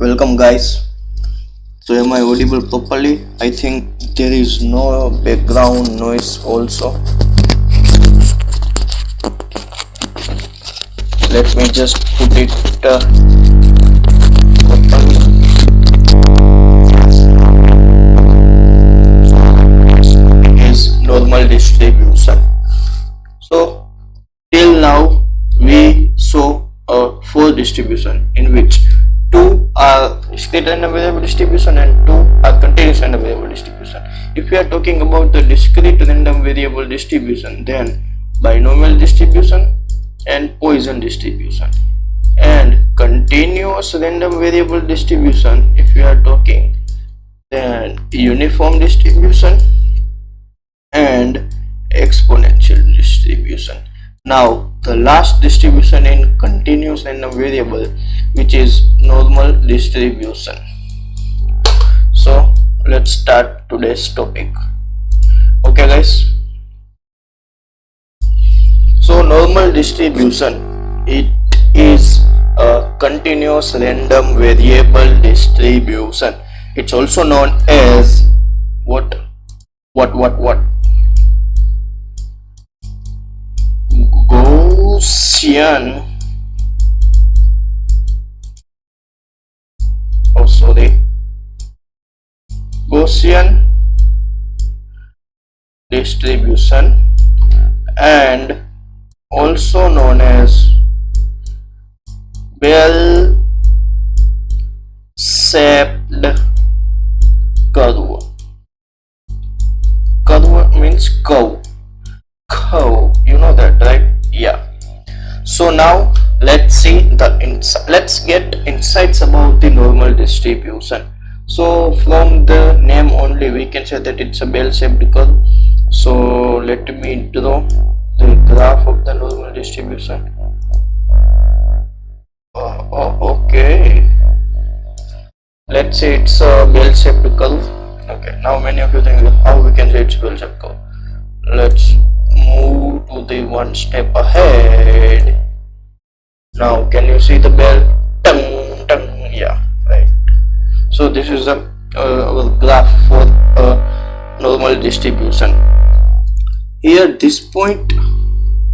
Welcome guys. So am I audible properly? I think there is no background noise also. Let me just put it properly. It is normal distribution. So till now we saw a four distribution in which two are discrete random variable distribution and two are continuous random variable distribution. If we are talking about the discrete random variable distribution, then binomial distribution and Poisson distribution, and continuous random variable distribution, if we are talking, then uniform distribution and exponential distribution. Now the last distribution in continuous random variable, which is normal distribution. So let's start today's topic. Okay guys, so normal distribution, it is a continuous random variable distribution. It's also known as what Gaussian Gaussian distribution, and also known as bell-shaped curve. Curve means curve, you know that, right? Yeah. So now let's get insights about the normal distribution. So from the name only we can say that it's a bell-shaped curve. So let me draw the graph of the normal distribution. Okay, let's say it's a bell-shaped curve. Okay, now many of you think how we can say it's bell-shaped curve. Let's move to the one step ahead. Now can you see the bell? Tung, tung. Yeah, right. So this is a graph for normal distribution. Here this point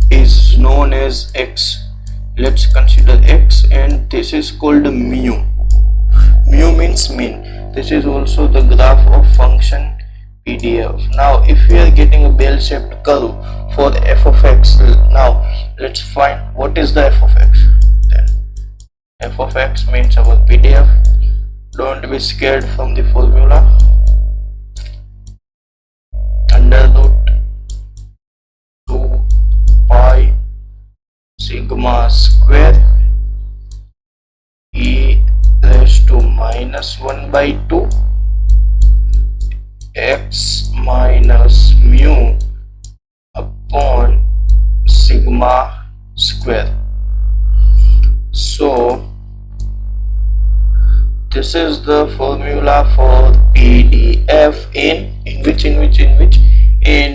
is known as x. Let's consider x, and this is called mu. Mu means mean. This is also the graph of function PDF. Now if we are getting a bell-shaped curve for f of x, now let's find what is the f of x. Then f of x means our PDF. Don't be scared from the formula. Under root 2 pi sigma square e raised to minus 1 by 2 x minus mu upon sigma square. So this is the formula for PDF in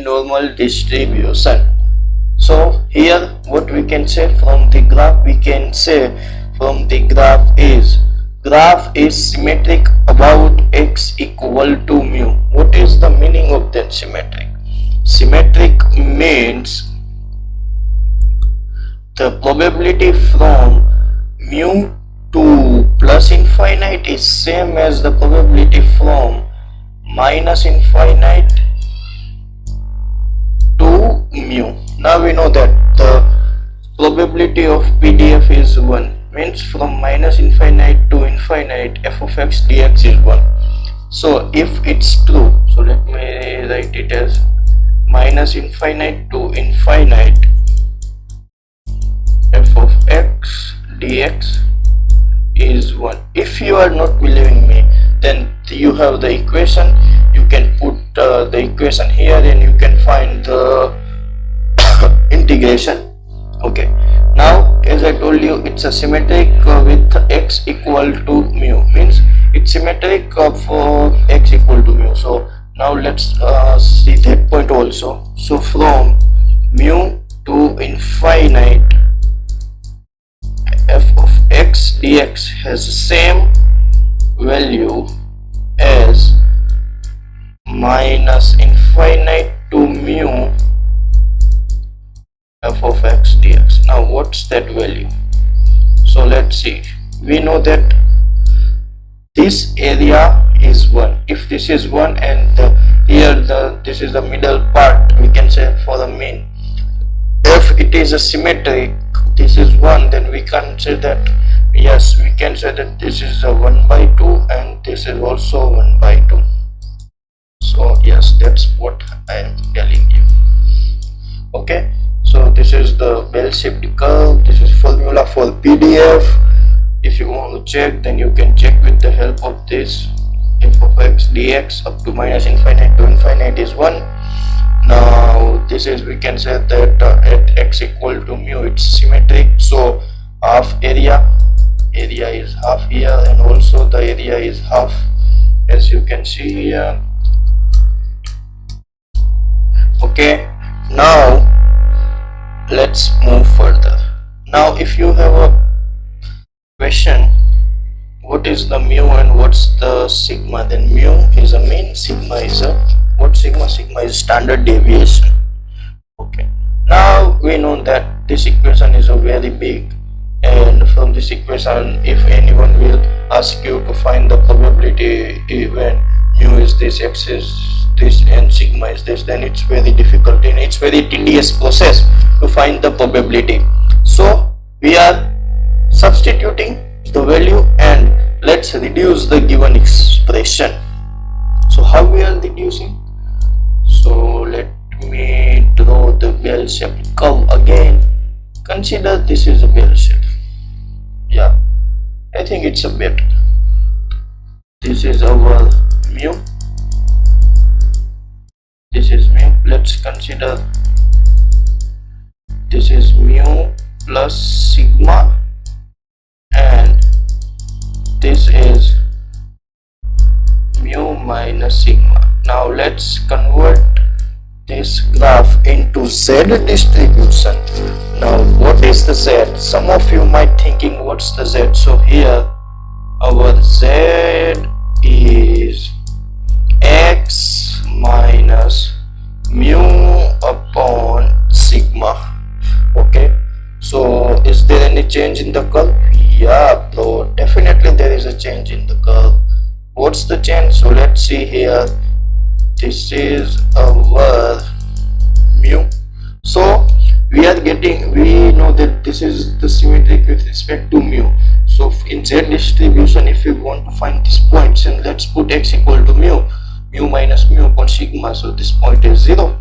normal distribution. So here what we can say from the graph, graph is symmetric about x equal to mu. What is the meaning of that symmetric? Symmetric means the probability from mu to plus infinite is same as the probability from minus infinite to mu. Now we know that the probability of PDF is 1, means from minus infinite to infinite f of x dx is 1. So if it's true, so let me write it as minus infinite to infinite f of x dx is 1. If you are not believing me, then you have the equation. You can put the equation here and you can find the integration. Okay, now as I told you, it's a symmetric with x equal to mu, means it's symmetric for x equal to mu. So now let's see that point also. So from mu to infinite f of x dx has the same value as minus infinite to mu f of x dx. Now what's that value? So let's see. We know that this area is 1. If this is 1 and this is the middle part, we can say for the mean, if it is a symmetric, this is 1, then we can say that, yes, we can say that this is a 1 by 2 and this is also 1 by 2. So yes, that's what I am telling you. Okay, so this is the bell-shaped curve. This is formula for PDF. If you want to check, then you can check with the help of this. F of x dx up to minus infinite to infinite is 1. Now this is, we can say that at x equal to mu, it's symmetric. So half area is half here, and also the area is half, as you can see here. Okay, now let's move further. Now if you have a question, what is the mu and what's the sigma, then mu is a mean, sigma is a, what sigma? Sigma is standard deviation. Okay, now we know that this equation is a very big, and from this equation, if anyone will ask you to find the probability when mu is this, x is this, and sigma is this, then it's very difficult and it's very tedious process to find the probability. So we are substituting the value and let's reduce the given expression. So how we are reducing? So let me draw the bell-shaped curve again. Consider this is a bell shape. Yeah, I think it's a bit. This is our mu. This is mu. Let's consider this is mu plus sigma, and this is mu minus sigma. Now let's convert this graph into Z distribution. Now what is the Z? Some of you might thinking what's the Z. So here our Z is x minus mu upon sigma. Okay, so is there any change in the curve? Yeah bro, definitely there is a change in the curve. What's the change? So let's see here. This is our mu. So we know that this is the symmetric with respect to mu. So in Z distribution, if you want to find these points, and let's put x equal to mu minus mu upon sigma, so this point is 0.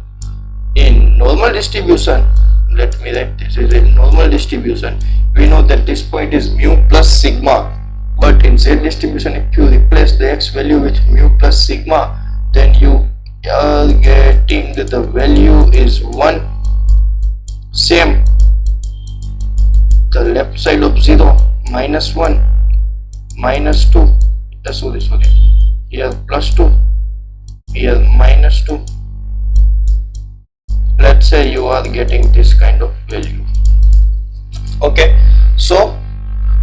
In normal distribution, let me write, this is a normal distribution, we know that this point is mu plus sigma. But in Z distribution, if you replace the x value with mu plus sigma, then you are getting that the value is 1. Same, the left side of 0, minus 1, minus 2, sorry, here plus 2, here minus 2. Let's say you are getting this kind of value. Okay, so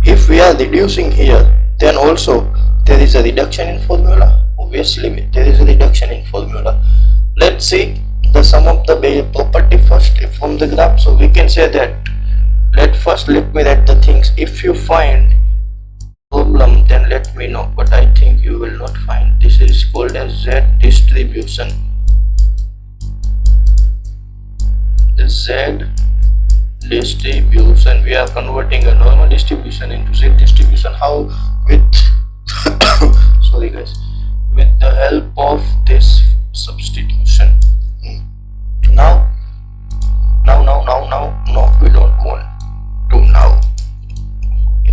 if we are reducing here, then also there is a reduction in formula. Obviously there is a reduction in formula. Let's see the sum of the property first from the graph. So we can say that, let me write the things. If you find problem, then let me know, but I think you will not find. This is called as Z distribution. The Z distribution, we are converting a normal distribution into Z distribution. How? With sorry guys, with the help of this substitution. Now we don't want to now.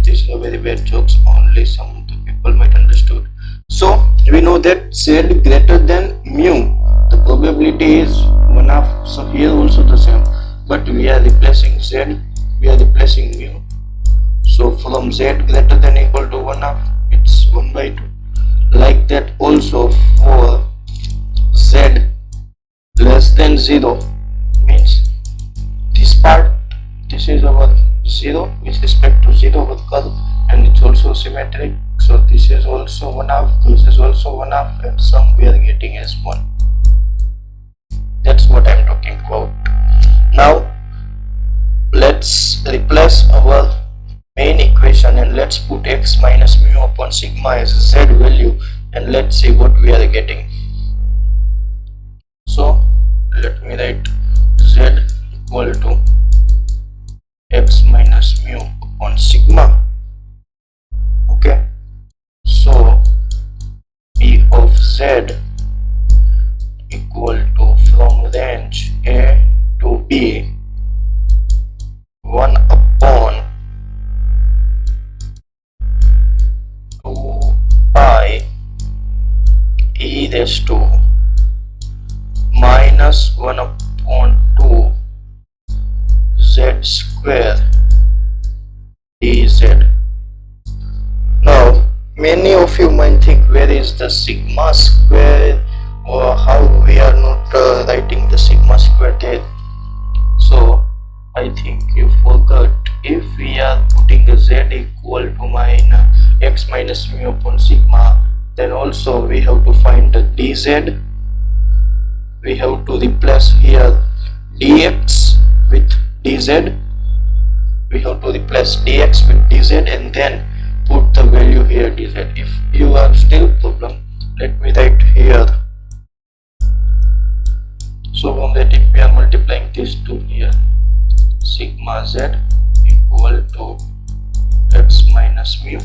This is a very bad jokes, only some of the people might understood. So we know that Z greater than mu, the probability is 1/2. So here also the same, but we are replacing Z, we are replacing mu. So from Z greater than equal to 1/2, it's 1 by 2. Like that also for Z less than 0, means this part, this is our 0 with respect to 0 our curve, and it's also symmetric, so this is also 1/2, this is also 1/2, and sum we are getting as 1. That's what I'm talking about. Now let's replace our main equation and let's put x minus mu upon sigma as z value, and let's see what we are getting. So let me write z equal to x minus mu upon sigma. Okay, so p of z equal to from range a to b 1 upon 2 pi e raised to minus 1 upon 2 z square dz. Now many of you might think where is the sigma square, or how we are not writing the sigma square there. So I think you forgot, if we are putting a z equal to x minus mu upon sigma, then also we have to find the dz. We have to replace here dx with dz. We have to replace dx with dz and then put the value here dz. If you are still problem, let me write here. So from that, if we are multiplying this to here, sigma z equal to x minus mu.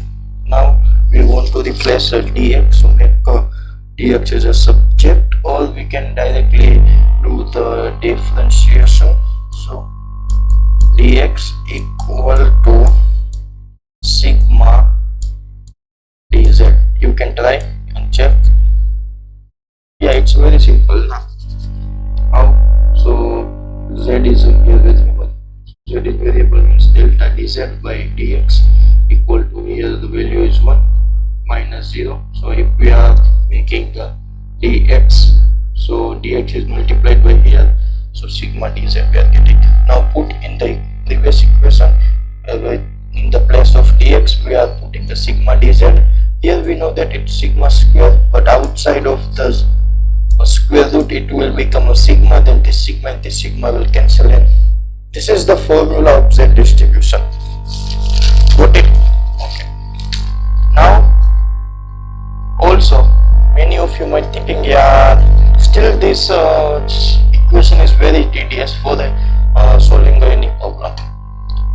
Now we want to replace a dx, so make dx as a subject, or we can directly do the differentiation. So dx equal to sigma dz. You can try and check. Yeah, it's very simple now. How? So z is a variable. Z is variable means delta dz by dx equal to, here the value is 1 minus 0. So if we are making the dx, so dx is multiplied by here, so sigma dz we are getting. Now put in the previous equation, in the place of dx we are putting the sigma dz. Here we know that it's sigma square, but outside of the square root it will become a sigma, then this sigma and this sigma will cancel in. This is the formula of z distribution. Got it? Okay. Now also many of you might thinking, yeah, still this equation is very tedious for the solving any problem.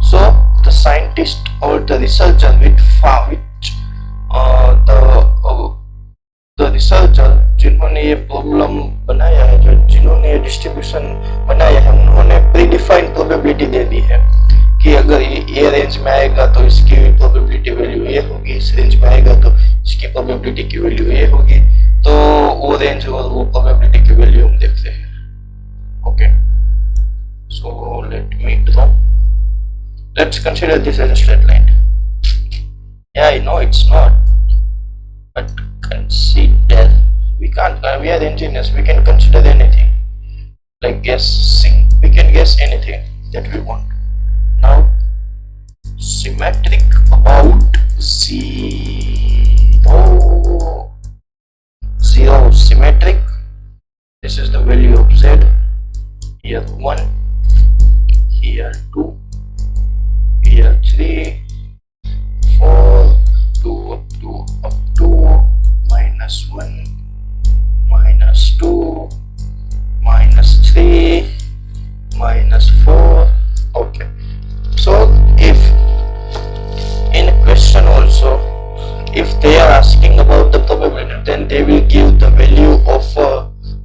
So the scientist or the researcher the researcher जिन्होंने ये problem बनाया है, जो जिन्होंने ये distribution बनाया है, उन्होंने प्रीडिफाइंड प्रोबेबिलिटी दे दी है कि अगर ये रेंज में आएगा तो इसकी प्रोबेबिलिटी वैल्यू ये होगी, इस रेंज में आएगा तो इसकी प्रोबेबिलिटी की वैल्यू ये होगी. तो वो रेंज और वो प्रोबेबिलिटी की वैल्यू हम देखते हैं. Okay, so let me draw. Let's consider this as a straight line. Yeah, I know it's not, but consider. We can't. We are engineers. We can consider anything. Like guessing, we can guess anything that we want. Now, symmetric about 0. 0 symmetric. This is the value of z. Here 1. Here 2. Here 3, 4, 2 up to minus 1, minus 2, minus 3, minus 4. Okay, so if in a question also, if they are asking about the probability, then they will give the value of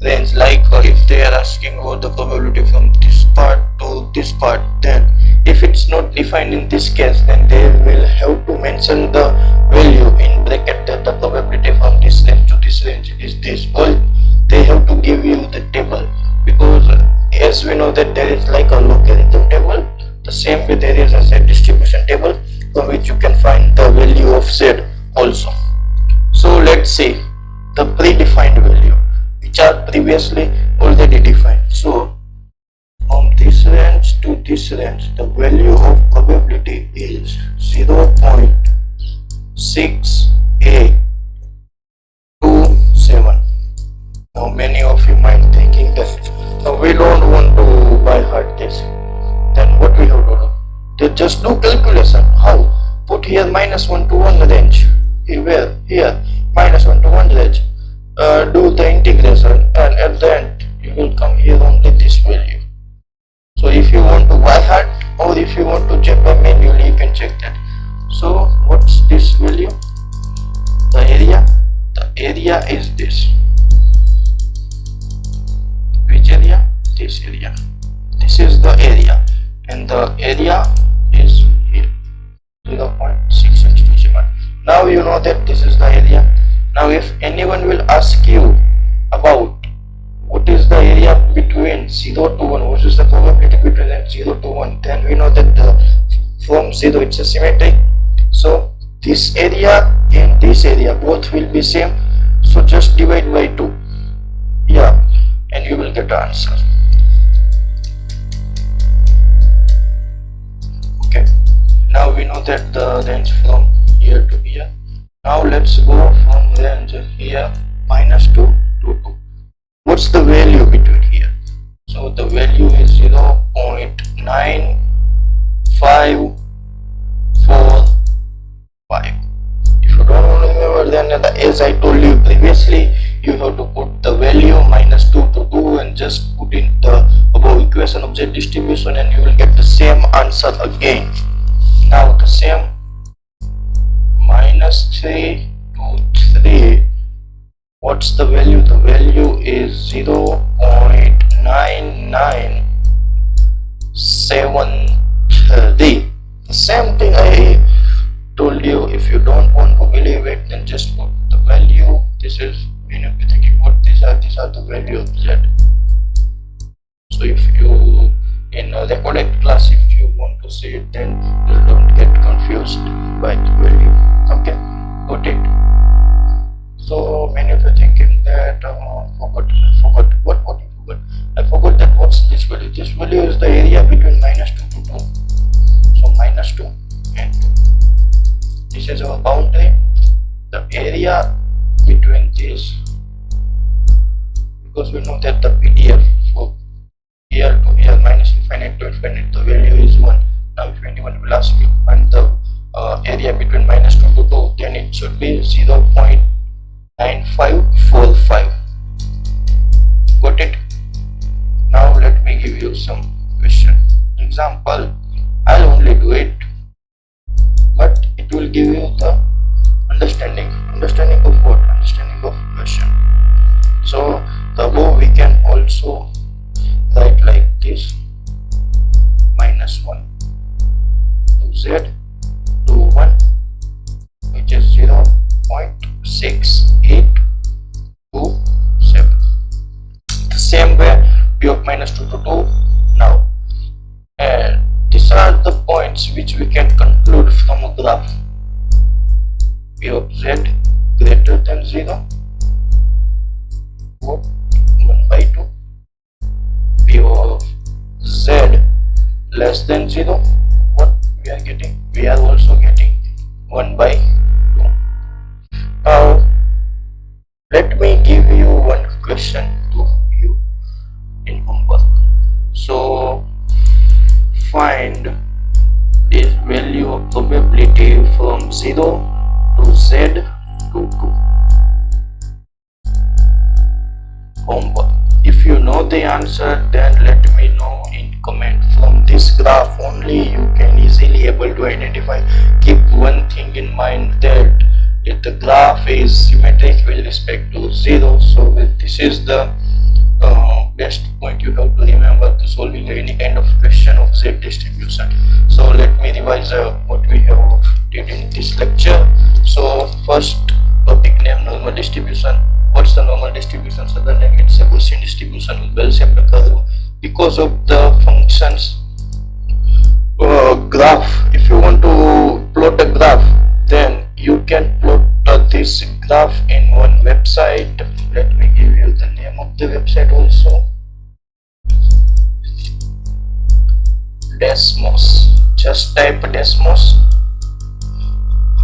range. Like if they are asking about the probability from this part to this part, then if it's not defined in this case, then they will have to mention the value in bracket that the probability from this range to this range is this, or they have to give you the table, because as we know that there is like a logarithm table, the same way there is a z distribution table from which you can find the value of z also. So let's see the predefined value which are previously already defined. So from this range to this range, the value of probability is 0.001. 6A 27. Now many of you might thinking that we don't want to by heart this. Then what we have to do? They just do calculation. How? Put here -1 to 1 range. Here -1 to 1 range. Do the integration, and at the end you will come here only this value. So if you want to by heart or if you want to check manually, you can check that. So what's this value? The area is this. Which area? This area. This is the area, and the area is here, 0.667. Now you know that this is the area. Now if anyone will ask you about what is the area between 0 to 1, what is the probability between 0 to 1, then we know that from 0 it's a symmetric. So this area and this area both will be same, so just divide by 2, yeah, and you will get the answer. Okay, now we know that the range from here to here. Now let's go from range here -2 to 2. What's the value between here? So the value is 0.9545. If you don't remember, then as I told you previously, you have to put the value -2 to 2 and just put in the above equation of Z distribution, and you will get the same answer again. Now the same -3 to 3. What's the value? The value is 0.9973. The same thing I told you. If you don't want to believe it, then just put the value. This is, when you be thinking what these are the value of Z. So if you in a recorded class, if you want to see it, then you don't get confused by the value. Okay, got it? So many of you thinking that forgot what you forgot. I forgot that what's this value. This value is the area between -2 to 2. So -2 and 2. This is our boundary. The area between this, because we know that the PDF for here to here -infinite to infinite, the value is 1. Now if anyone will ask you find the area between -2 to 2, then it should be 0.9545. Got it? Now let me give you some question example. I'll only do it, but it will give you the understanding of what? Understanding of question. So the above we can also write like this: -1 to Z to 1, which is 0.6827. The same way P of -2 to 2. Now, and these are the points which we can conclude from a graph. P of Z greater than 0, 1/2. P of Z less than 0, what we are getting? We are also getting 1/2. Now let me give you one question to you in homework. So find this value of probability from 0 to Z to 2. Homework. If you know the answer, then let me know in comment. From this graph only you can easily able to identify. Keep one thing in mind, that if the graph is symmetric with respect to 0, so this is the best point you have to remember to solving any kind of question of Z distribution. So let me revise what we have did in this lecture. So first topic name, normal distribution. What's the normal distribution? So the name, it's a Gaussian distribution with bell-shaped curve. Because of the functions graph, if you want to plot a graph, then you can plot this graph in one website. Let me give you the name of the website also. Desmos. Just type Desmos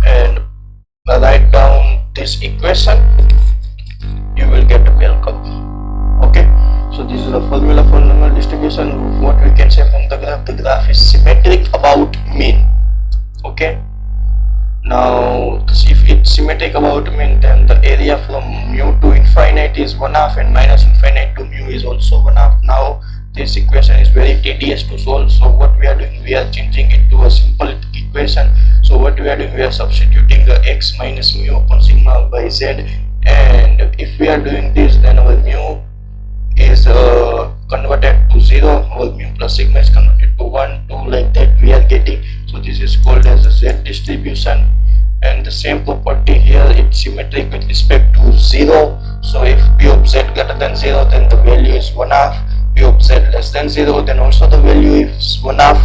and this equation, you will get a bell curve. Okay, so this is the formula for normal distribution. What we can say from the graph is symmetric about mean. Okay, now if it's symmetric about mean, then the area from mu to infinite is 1/2 and minus infinite to mu is also 1/2. Now this equation is very tedious to solve, so what we are doing, we are changing it to a simple equation. So what we are doing, we are substituting the x minus mu upon sigma by z, and if we are doing this, then our mu is converted to 0, our mu plus sigma is converted to 1, 2, like that we are getting. So this is called as a z distribution, and the same property here, it's symmetric with respect to 0. So if p of z greater than 0, then the value is 1/2. P of z less than 0, then also the value is 1/2.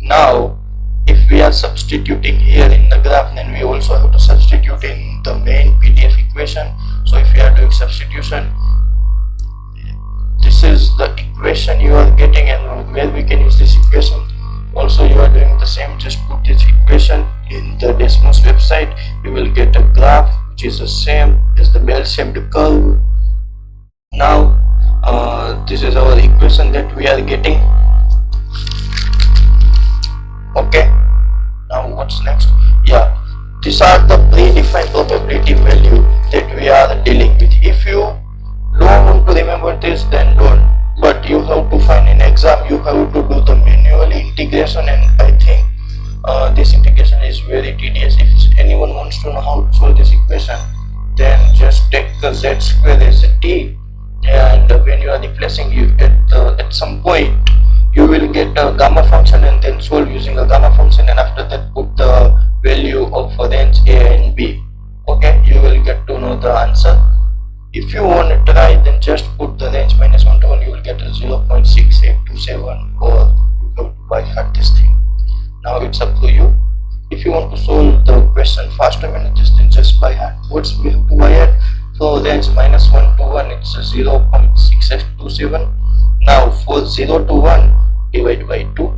Now if we are substituting here in the graph, then we also have to substitute in the main PDF equation. So if we are doing substitution, this is the equation you are getting, and where we can use this equation. Also you are doing the same, just put this equation in the Desmos website, you will get a graph which is the same as the bell-shaped curve. Now this is our equation that we are getting. Okay, now what's next? Yeah, these are the predefined probability value that we are dealing with. If you don't want to remember this, then don't, but you have to find in exam, you have to do the manual integration, and I think this integration is very tedious. If anyone wants to know how to solve this equation, then just take the z square as a t, and when you are replacing, you at some point you will get a gamma function, and then solve using a gamma function, and after that put the value of range a and b. Okay, you will get to know the answer. If you want to try, then just put the range -1 to 1, you will get a 0.6827, or you have to by heart this thing. Now it's up to you. If you want to solve the question faster, then just by heart. What's we have to by heart? So range -1 to 1, it's a 0.6827. Now for 0 to 1, divide by 2.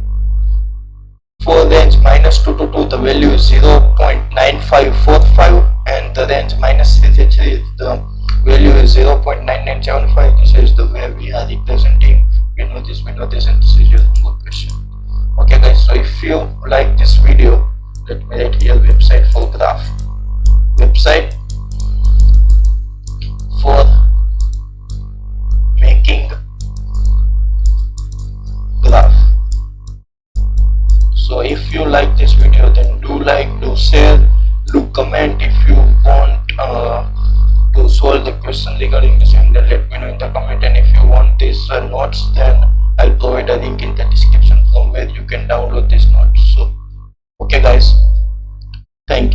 For range -2 to 2, the value is 0.9545, and the range -3 to 3, the value is 0.9975. This is the way we are representing. We know this, and this is your homework question. Okay guys, so if you like this video, let me write here website for graph. Website for making graph. So if you like this video, then do like, do share, do comment. If you want to solve the question regarding the same, then let me know in the comment. And if you want these notes, then I'll provide a link in the description from where you can download